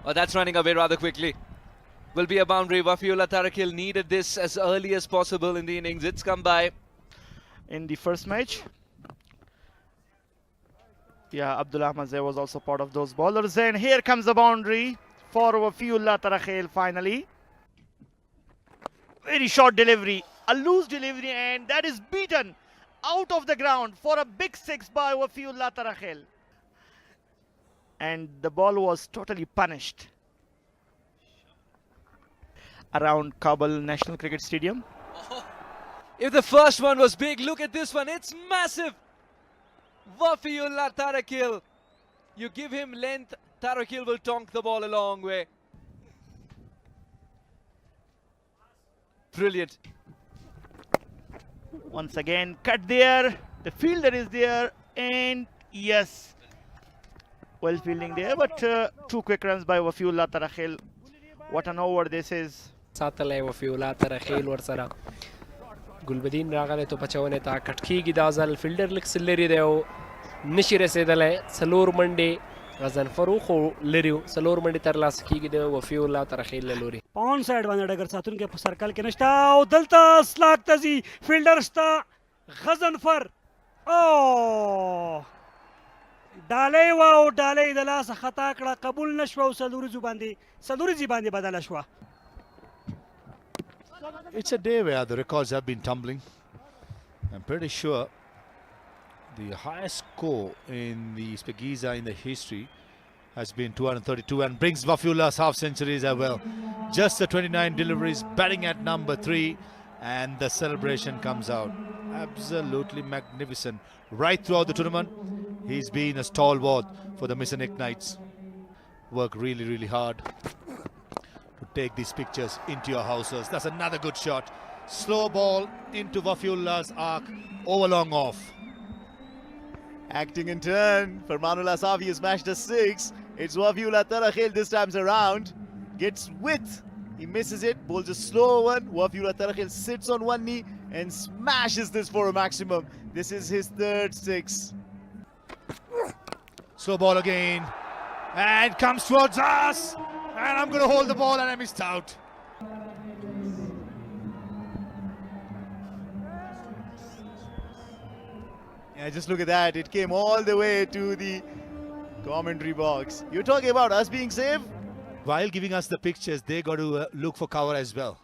Oh, that's running away rather quickly. Will be a boundary. Wafiullah Tarakil needed this as early as possible in the innings. It's come by. In the first match, yeah, Abdullah Mazay was also part of those bowlers. And here comes the boundary for Wafiullah Tarakil finally. Very short delivery, a loose delivery, and that is beaten out of the ground for a big six by Wafiullah Tarakil. And the ball was totally punished around Kabul National Cricket Stadium. If the first one was big, look at this one. It's massive. Wafiullah Tarakil. You give him length, Tarakil will tonk the ball a long way. Brilliant. Once again, cut there. The fielder is there, and yes, well fielding there, but two quick runs by Wafiullah Tarakil. What an over this is. ساتلی وفیولlah Tarakil ورسره ګلبدین راغلی تو پچونې ته کټ کېږي دا ځل فیلډر لږ څه لرې دی او نشي رسېدلی څلور منډې غضنفر وخو لرې و څلور منډې ترلاسه کېږي د وفیولlah Tarakil له لوري په آن سایډ باندې ډګر ساتونکی په سرکل کې نشته او دلته سلاک ته ځي فیلډر شته غضنفر او ډالۍ وه او ډالۍ د لاسه خطا کړه قبول نه شوه او څلوریځي باندې بدله شوه. It's a day where the records have been tumbling. I'm pretty sure the highest score in the Spegiza in the history has been 232 and brings Wafiullah's half centuries as well. Just the 29 deliveries, batting at number 3, and the celebration comes out. Absolutely magnificent. Right throughout the tournament, he's been a stalwart for the Mizanec Knights. Work really, really hard to take these pictures into your houses. That's another good shot. Slow ball into Wafiullah's arc, over long off. Acting in turn, Farmanullah Safi has smashed a 6. It's Wafiullah Tarakil this time around. Gets width. He misses it, bowls a slow one. Wafiullah Tarakil sits on one knee and smashes this for a maximum. This is his third 6. Slow ball again. And comes towards us. And I'm going to hold the ball and I missed out. Yeah, just look at that. It came all the way to the commentary box. You're talking about us being safe? While giving us the pictures, they got to look for cover as well.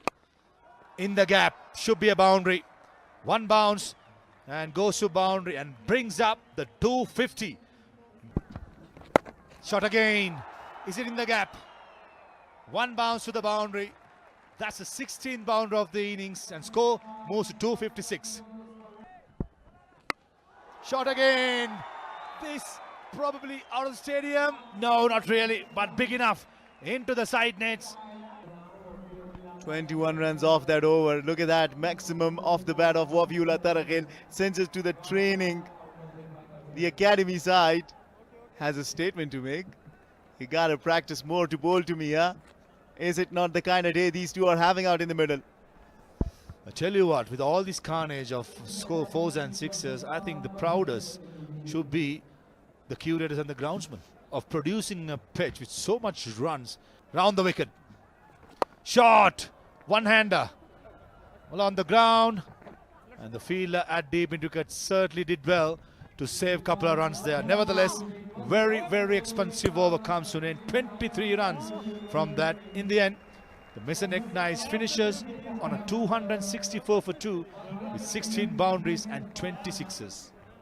In the gap, should be a boundary. One bounce and goes to boundary and brings up the 250. Shot again. Is it in the gap? One bounce to the boundary. That's the 16th boundary of the innings and score moves to 256. Shot again. This probably out of the stadium. No, not really, but big enough. Into the side nets. 21 runs off that over. Look at that. Maximum off the bat of Wafiullah Tarakil. Sends it to the training. The academy side has a statement to make. You gotta practice more to bowl to me, huh? Is it not the kind of day these two are having out in the middle? I tell you what, with all this carnage of score 4s and 6s, I think the proudest should be the curators and the groundsmen of producing a pitch with so much runs round the wicket. Shot! One-hander. Well, on the ground. And the fielder at deep into wicket certainly did well to save a couple of runs there. Nevertheless, very, very expensive over comes to an end. 23 runs from that. In the end, the Mizanec Knights finishes on a 264 for 2 with 16 boundaries and 20 sixes.